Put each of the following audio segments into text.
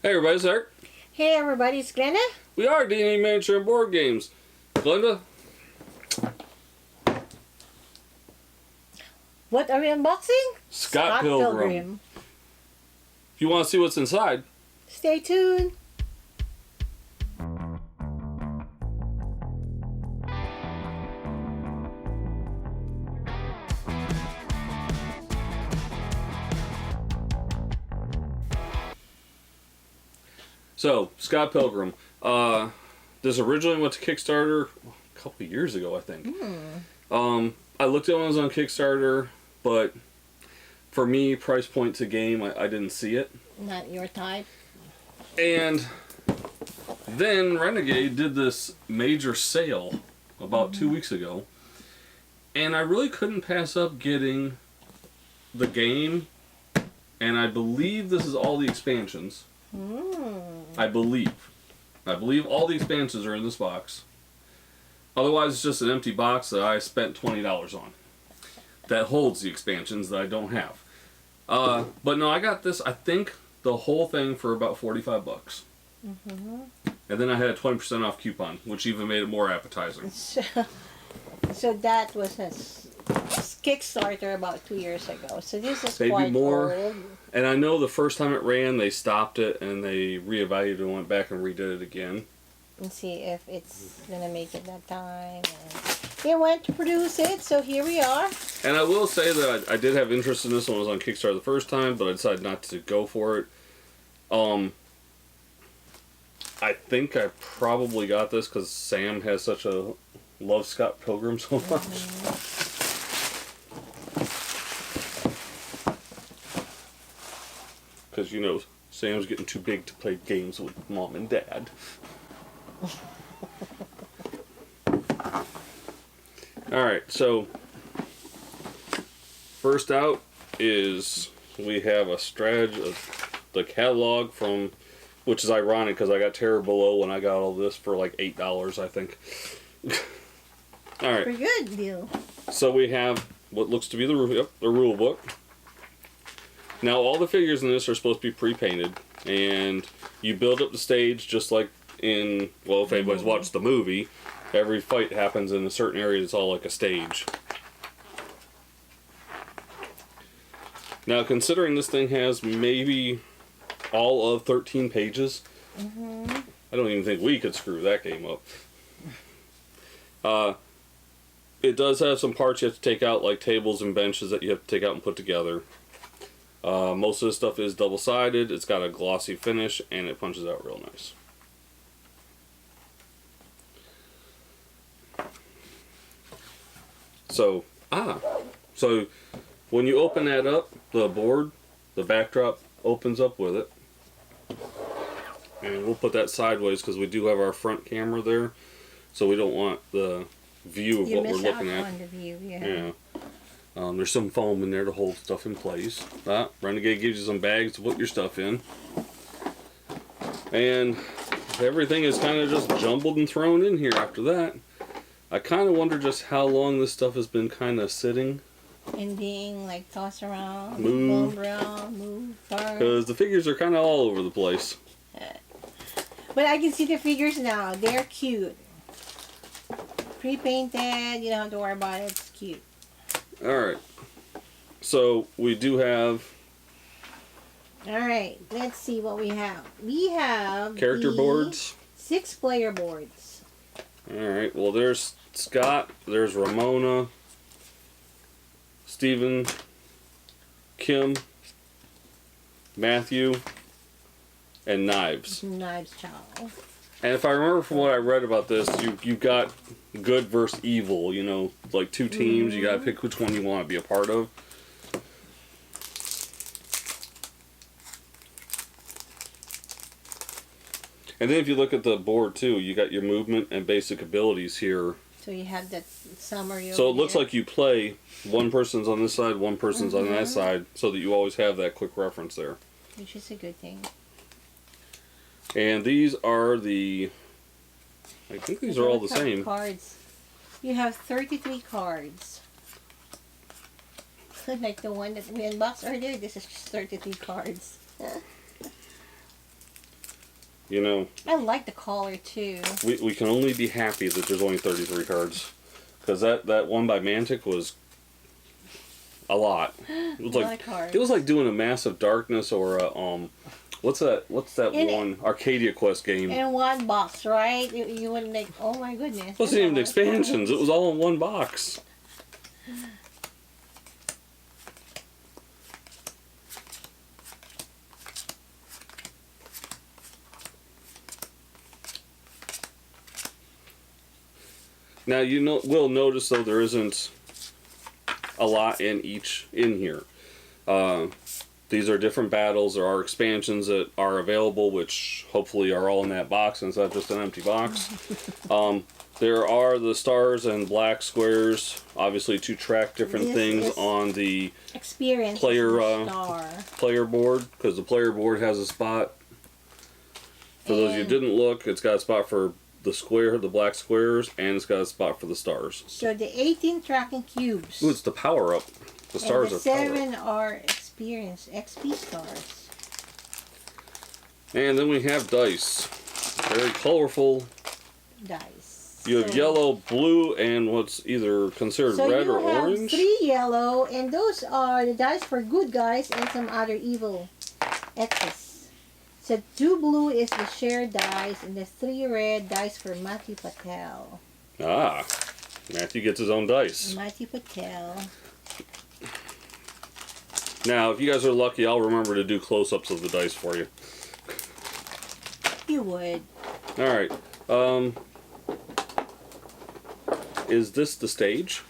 Hey everybody, it's Eric. Hey everybody, it's Glenda. We are D&D Miniature and Board Games. Glenda? What are we unboxing? Scott Pilgrim. If you want to see what's inside, stay tuned. So, Scott Pilgrim. This originally went to Kickstarter a couple of years ago, I think. I looked at when it was on Kickstarter, but for me, price point to game, I didn't see it. Not your type. And then Renegade did this major sale about 2 weeks ago, and I really couldn't pass up getting the game, and I believe this is all the expansions. I believe all the expansions are in this box. Otherwise, it's just an empty box that I spent $20 on. That holds the expansions that I don't have. But no, I got this, I think, the whole thing for about 45 bucks. And then I had a 20% off coupon, which even made it more appetizing. So that was a Kickstarter about 2 years ago. So this is Maybe quite more. old. And I know the first time it ran, they stopped it and they reevaluated and went back and redid it again. And see if it's gonna make it that time. And they went to produce it, so here we are. And I will say that I did have interest in this when it was on Kickstarter the first time, but I decided not to go for it. I think I probably got this because Sam has such a loves Scott Pilgrim so much. Because, you know, Sam's getting too big to play games with Mom and Dad. Alright, so first out is we have a strategy of the catalog from, which is ironic because I got Terror Below when I got all this for like $8, I think. Alright. Pretty good deal. So we have what looks to be the rule book. Now all the figures in this are supposed to be pre-painted, and you build up the stage just like in, well, if anybody's watched the movie, every fight happens in a certain area that's all like a stage. Now considering this thing has maybe all of 13 pages, I don't even think we could screw that game up. It does have some parts you have to take out, like tables and benches that you have to take out and put together. Most of the stuff is double-sided, it's got a glossy finish, and it punches out real nice. So when you open that up, the board, the backdrop opens up with it. And we'll put that sideways because we do have our front camera there, so we don't want the view of what we're looking at. On the view, yeah. There's some foam in there to hold stuff in place. Renegade gives you some bags to put your stuff in. And everything is kind of just jumbled and thrown in here after that. I kind of wonder just how long this stuff has been kind of sitting. And being like tossed around, moved around, moved far. Because the figures are kind of all over the place. But I can see the figures now. They're cute. Pre-painted, you don't have to worry about it. It's cute. Alright. So, we do have... Alright, let's see what we have. We have... character boards. 6-player boards. Alright, well there's Scott, there's Ramona, Stephen, Kim, Matthew, and Knives. Knives Chow. And if I remember from what I read about this, you got good versus evil, you know, like two teams, you gotta pick which one you want to be a part of. And then if you look at the board too, you got your movement and basic abilities here. So you have that summary over So it looks here. like you play, one person's on this side, one person's on that side, so that you always have that quick reference there. Which is a good thing. And these are the, I think these are all the same. Cards. You have 33 cards. Like the one that we unboxed earlier, this is just 33 cards. You know, I like the color too. we can only be happy that there's only 33 cards. Because that one by Mantic was a lot. It was lot of cards. It was like doing a Massive Darkness or a what's that one Arcadia Quest game? In one box, right? You wouldn't make. Oh my goodness! It wasn't even expansions. It was all in one box. Now we'll notice though there isn't a lot in here. These are different battles. There are expansions that are available, which hopefully are all in that box, and it's not just an empty box. There are the stars and black squares, obviously to track different things on the experience player board, because the player board has a spot. For those of you who didn't look, it's got a spot for the black squares, and it's got a spot for the stars. So the 18 tracking cubes. Ooh, it's the power up. The stars and the are power up. 7 are experience XP stars. And then we have dice. Very colorful Dice. You have yellow, blue, and what's either considered red or orange. So you have 3 yellow, and those are the dice for good guys and some other evil X's. So 2 blue is the shared dice, and the 3 red dice for Matthew Patel. Ah, Matthew gets his own dice. Matthew Patel. Now, if you guys are lucky, I'll remember to do close-ups of the dice for you. You would. Alright. Is this the stage?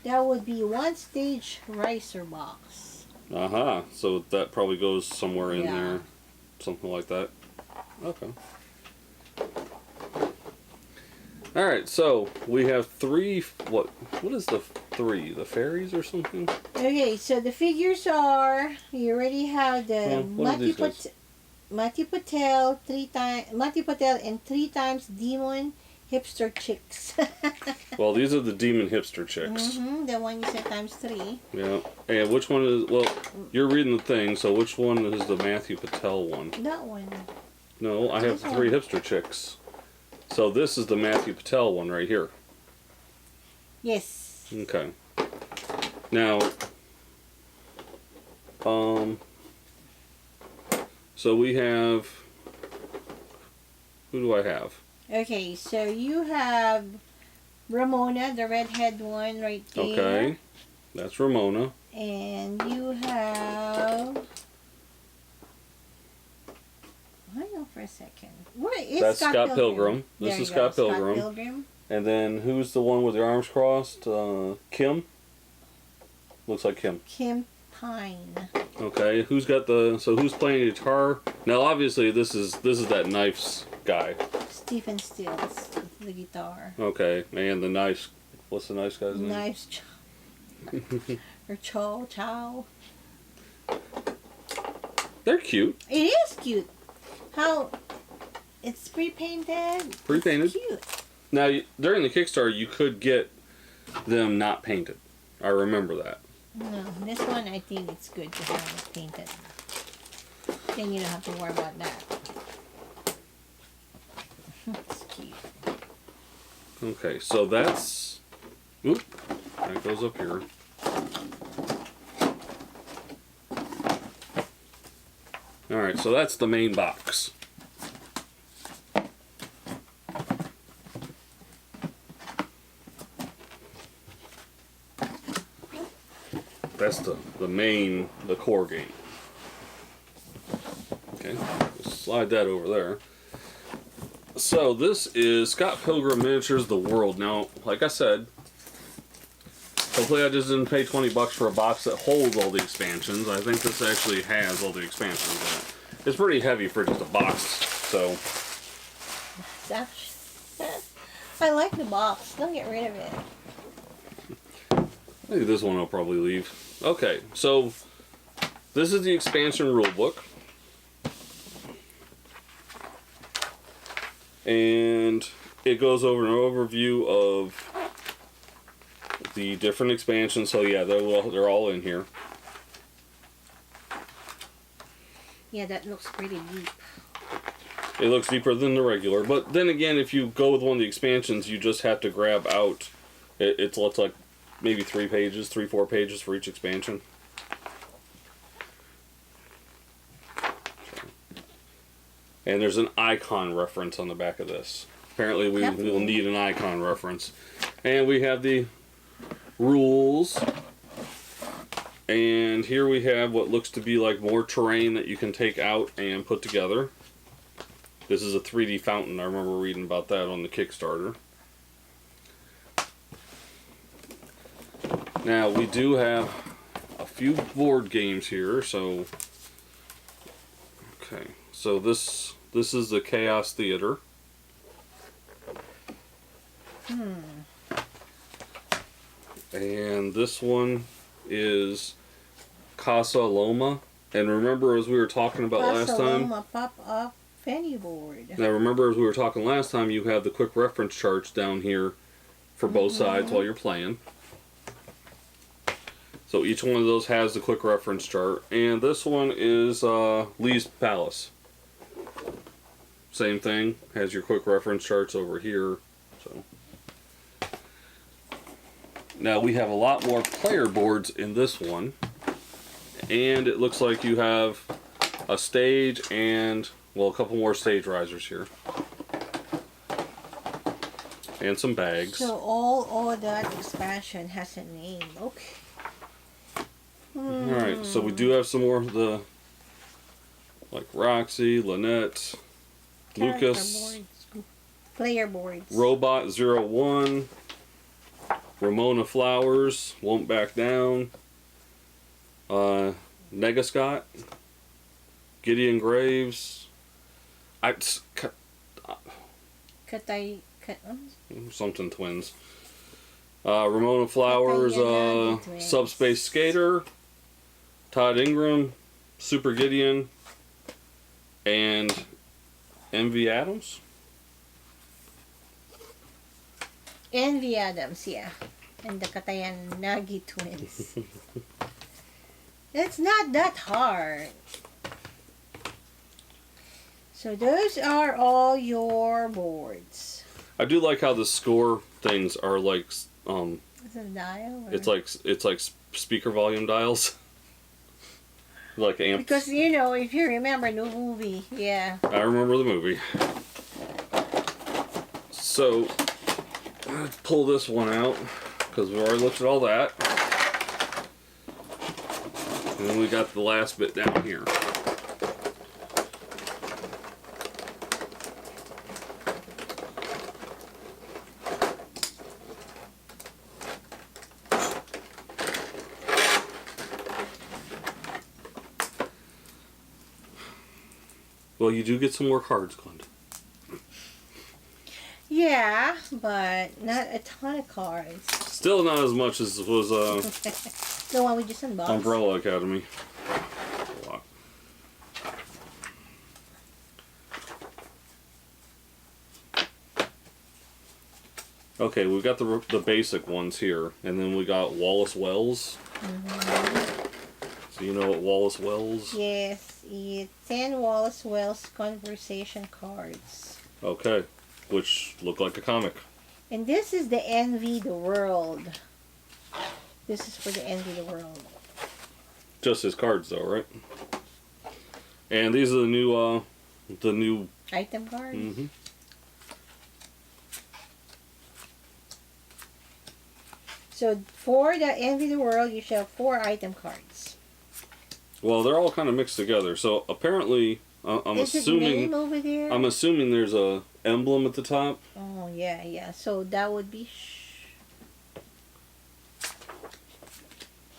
That would be 1 stage ricer box. Uh-huh. So that probably goes somewhere in there. Something like that. Okay. Alright, so we have 3... What is the 3? The fairies or something? Okay, so the figures are... You already have the Matthew Patel 3 times... Matthew Patel and 3 times Demon Hipster Chicks. Well, these are the Demon Hipster Chicks. Mm-hmm, the one you said times 3. Yeah. And which one is... Well, you're reading the thing, so which one is the Matthew Patel one? That one. No, I have the 3 Hipster Chicks. So this is the Matthew Patel one right here. Yes. Okay. Now, so we have... Who do I have? Okay, so you have Ramona, the redhead one right there. Okay. That's Ramona. And you have... Hang on for a second. That's Scott Pilgrim. This is Scott Pilgrim. And then who's the one with the arms crossed? Kim? Looks like Kim. Kim Pine. Okay, who's got the... So who's playing guitar? Now, obviously, this is that Knives guy. Stephen Stills, the guitar. Okay, and the Knives... What's the Knives guy's name? Knives or Chow. They're cute. It is cute. How... It's pre-painted. Pre-painted. It's cute. Now, during the Kickstarter, you could get them not painted. I remember that. No, this one I think it's good to have it painted. Then you don't have to worry about that. It's cute. Okay, so that's... Oop, that goes up here. Alright, so that's the main box. That's the core game. Okay, just slide that over there. So this is Scott Pilgrim Miniatures The World. Now, like I said, hopefully I just didn't pay $20 for a box that holds all the expansions. I think this actually has all the expansions in it. It's pretty heavy for just a box, so... I like the box. Don't get rid of it. I think this one I'll probably leave. Okay, so this is the expansion rulebook. And it goes over an overview of the different expansions. So yeah, they're all in here. Yeah, that looks pretty deep. It looks deeper than the regular, but then again, if you go with one of the expansions, you just have to grab out. It looks like maybe 4 pages for each expansion. And there's an icon reference on the back of this. Apparently, we will need an icon reference. And we have the rules. And here we have what looks to be like more terrain that you can take out and put together. This is a 3D fountain. I remember reading about that on the Kickstarter. Now, we do have a few board games here, so... Okay, so this is the Chaos Theater. And this one is Casa Loma. And remember, as we were talking about last time... Casa Loma pop-up venue board. Now, remember, as we were talking last time, you have the quick reference charts down here for both sides while you're playing. So each one of those has the quick reference chart. And this one is Lee's Palace. Same thing, has your quick reference charts over here. So now we have a lot more player boards in this one. And it looks like you have a stage and, well, a couple more stage risers here. And some bags. So all that expansion has a name. Okay. Alright, so we do have some more of the, like Roxy, Lynette, Lucas, player boards, Robot 01, Ramona Flowers, Won't Back Down, Negascott, Gideon Graves, something twins, Ramona Flowers, Subspace Skater, Todd Ingram, Super Gideon, and Envy Adams? Envy Adams, yeah. And the Katayan Nagi twins. It's not that hard. So those are all your boards. I do like how the score things are like Is it a dial? Or? It's like speaker volume dials. Like amp. Because, you know, if you remember the movie, yeah. I remember the movie. So, let's pull this one out, because we've already looked at all that. And then we got the last bit down here. Well, you do get some more cards, Glenda. Yeah, but not a ton of cards. Still not as much as was The one we just unboxed. Umbrella Academy. A lot. Okay, we've got the basic ones here, and then we got Wallace Wells. So you know what Wallace Wells? Yes, it's 10 Wallace Wells conversation cards. Okay, which look like a comic. And this is the Envy the World. This is for the Envy the World. Just his cards, though, right? And these are the new Item cards? Mm-hmm. So for the Envy the World, you should have 4 item cards. Well, they're all kind of mixed together. So apparently, I'm assuming over there? I'm assuming there's a emblem at the top. Oh yeah, yeah. So that would be.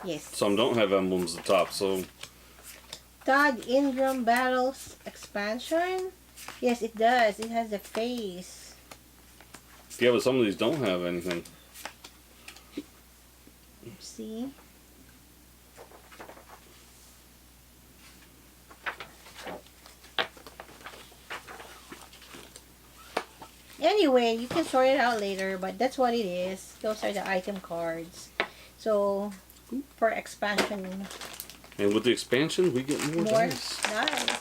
Yes. Some don't have emblems at the top. So Todd Ingram Battles expansion. Yes, it does. It has a face. yeah, but some of these don't have anything. See. Anyway, you can sort it out later, but that's what it is. Those are the item cards. So, for expansion. And with the expansion, we get more dice. Nice.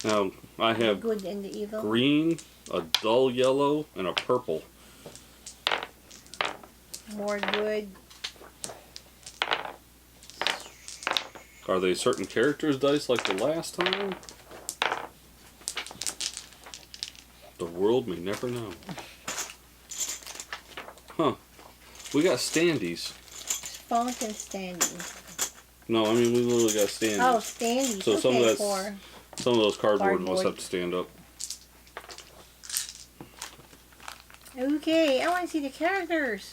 Now, I have Good and the evil. green, a dull yellow, and a purple. More good. Are they certain characters' dice like the last time? The world may never know. Huh. We got standees. Funk and standees. No, I mean we literally got standees. Oh, standees. So some of Okay, that's some of those cardboard must have to stand up. Okay, I want to see the characters.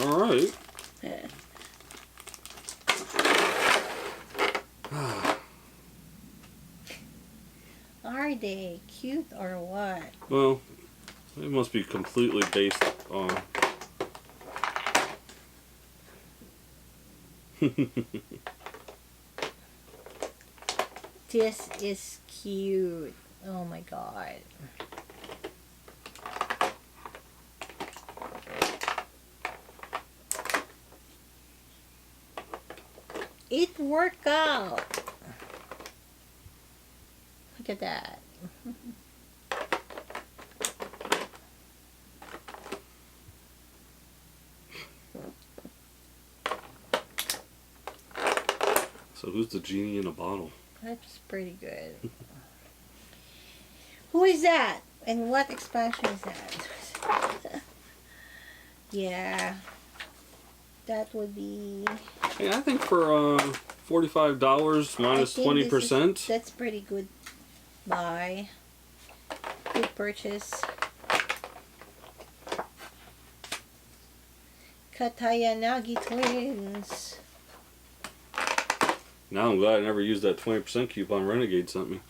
All right. Are they cute or what? Well, it must be completely based on. This is cute. Oh my god. It worked out. Look at that. So who's the genie in a bottle? That's pretty good. Who is that? And what expansion is that? Yeah. That would be... Hey, I think for $45 minus 20%. That's pretty good buy. Good purchase. Katayanagi twins. Now I'm glad I never used that 20% coupon Renegade sent me.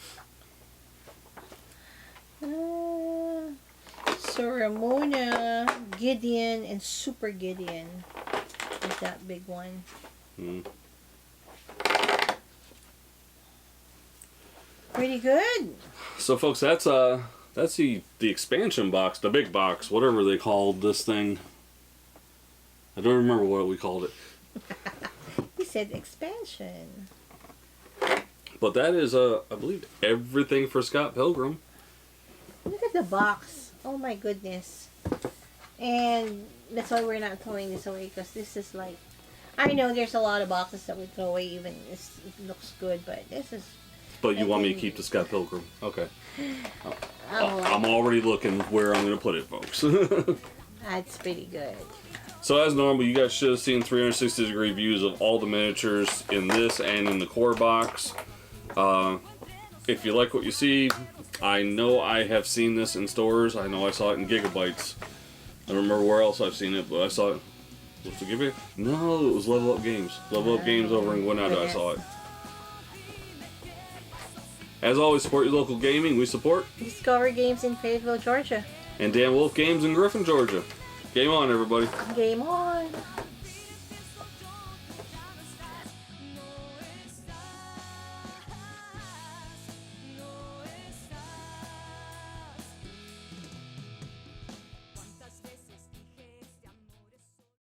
So Ramona, Gideon, and Super Gideon is that big one. Pretty good. So folks, that's the expansion box, the big box, whatever they called this thing. I don't remember what we called it. We said expansion. But that is I believe everything for Scott Pilgrim. Look at the box. Oh my goodness. And that's why we're not throwing this away, because this is like, I know there's a lot of boxes that we throw away even if it looks good, but this is... But you want me to keep the Scott Pilgrim? Okay. like, I'm already looking where I'm going to put it, folks. that's pretty good. So as normal, you guys should have seen 360-degree views of all the miniatures in this and in the core box. If you like what you see, I know I have seen this in stores. I know I saw it in Gigabytes. I don't remember where else I've seen it, but I saw it. Was it Gigabyte? No, it was Level Up Games. Level Up Games over in Gwinnett, I saw it. As always, support your local gaming. We support Discover Games in Fayetteville, Georgia. and Dan Wolf Games in Griffin, Georgia. Game on, everybody. Game on.